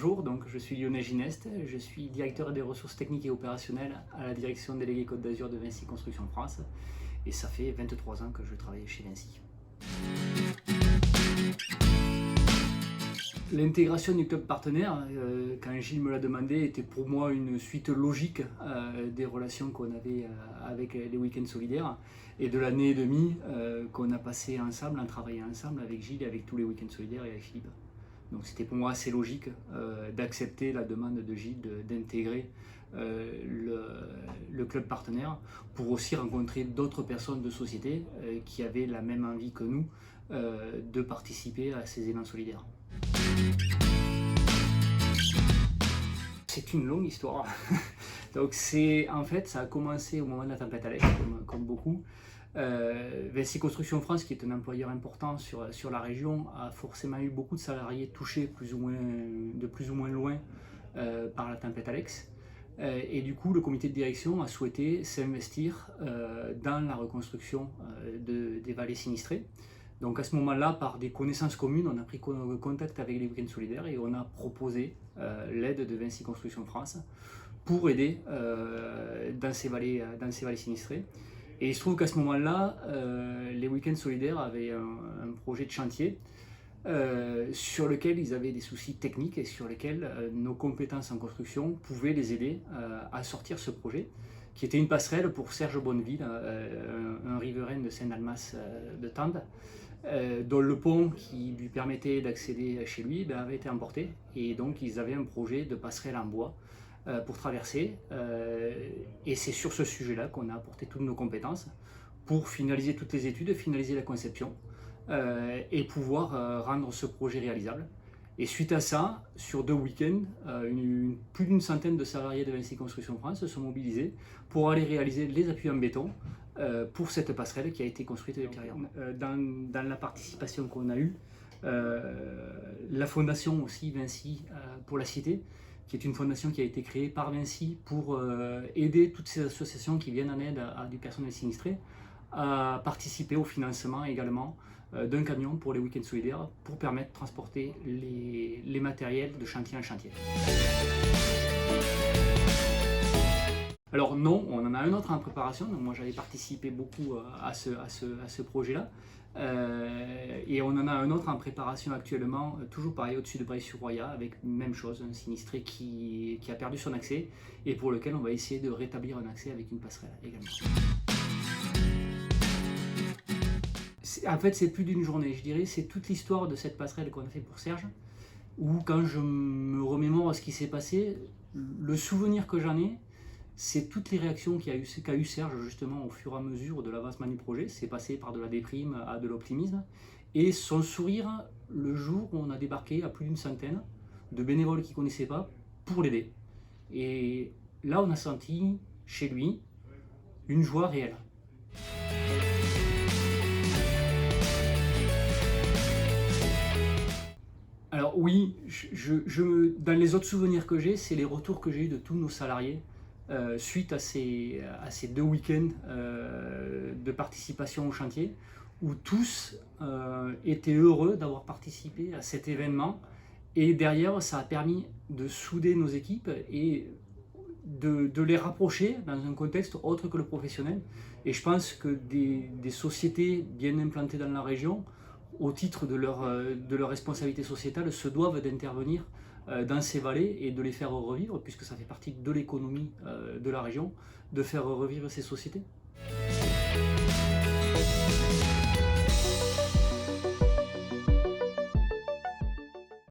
bonjour, donc je suis Lionel Gineste, je suis directeur des ressources techniques et opérationnelles à la direction déléguée Côte d'Azur de Vinci Construction France et ça fait 23 ans que je travaille chez Vinci. L'intégration du club partenaire, quand Gilles me l'a demandé, était pour moi une suite logique des relations qu'on avait avec les week-ends solidaires et de l'année et demie qu'on a passé ensemble, en travaillant ensemble avec Gilles et avec tous les week-ends solidaires et avec Philippe. Donc c'était pour moi assez logique d'accepter la demande de Gilles d'intégrer le club partenaire pour aussi rencontrer d'autres personnes de société qui avaient la même envie que nous de participer à ces élans solidaires. C'est une longue histoire. Donc en fait, ça a commencé au moment de la tempête Alex, comme beaucoup. Vinci Construction France, qui est un employeur important sur la région, a forcément eu beaucoup de salariés touchés de plus ou moins loin par la tempête Alex. Et du coup, le comité de direction a souhaité s'investir dans la reconstruction des vallées sinistrées. Donc à ce moment-là, par des connaissances communes, on a pris contact avec les week-ends solidaires et on a proposé l'aide de Vinci Construction France pour aider dans ces vallées sinistrées. Et il se trouve qu'à ce moment-là, les week-ends solidaires avaient un projet de chantier sur lequel ils avaient des soucis techniques et sur lesquels nos compétences en construction pouvaient les aider à sortir ce projet, qui était une passerelle pour Serge Bonneville, un riverain de Saint-Dalmas de Tende, dont le pont qui lui permettait d'accéder chez lui avait été emporté. Et donc ils avaient un projet de passerelle en bois pour traverser. Et c'est sur ce sujet-là qu'on a apporté toutes nos compétences pour finaliser toutes les études, finaliser la conception et pouvoir rendre ce projet réalisable. Et suite à ça, sur 2 week-ends, plus d'une centaine de salariés de Vinci Construction France se sont mobilisés pour aller réaliser les appuis en béton pour cette passerelle qui a été construite ultérieurement. Dans la participation qu'on a eue, la fondation aussi Vinci pour la Cité, qui est une fondation qui a été créée par Vinci pour aider toutes ces associations qui viennent en aide à du personnel sinistré, à participer au financement également d'un camion pour les week-ends solidaires pour permettre de transporter les matériels de chantier en chantier. Alors non, on en a un autre en préparation, donc moi j'avais participé beaucoup à ce projet-là. Et on en a un autre en préparation actuellement, toujours pareil au-dessus de Breil-sur-Roya, avec même chose, un sinistré qui a perdu son accès et pour lequel on va essayer de rétablir un accès avec une passerelle également. En fait, c'est plus d'une journée, je dirais, c'est toute l'histoire de cette passerelle qu'on a fait pour Serge, où quand je me remémore ce qui s'est passé, le souvenir que j'en ai, c'est toutes les réactions qu'a eu Serge justement au fur et à mesure de l'avancement du projet. C'est passé par de la déprime à de l'optimisme. Et son sourire le jour où on a débarqué à plus d'une centaine de bénévoles qu'il ne connaissait pas pour l'aider. Et là, on a senti chez lui une joie réelle. Alors oui, dans les autres souvenirs que j'ai, c'est les retours que j'ai eu de tous nos salariés suite à ces 2 week-ends de participation au chantier, où tous étaient heureux d'avoir participé à cet événement. Et derrière, ça a permis de souder nos équipes et de les rapprocher dans un contexte autre que le professionnel. Et je pense que des sociétés bien implantées dans la région, au titre de leur responsabilité sociétale, se doivent d'intervenir dans ces vallées et de les faire revivre, puisque ça fait partie de l'économie de la région, de faire revivre ces sociétés.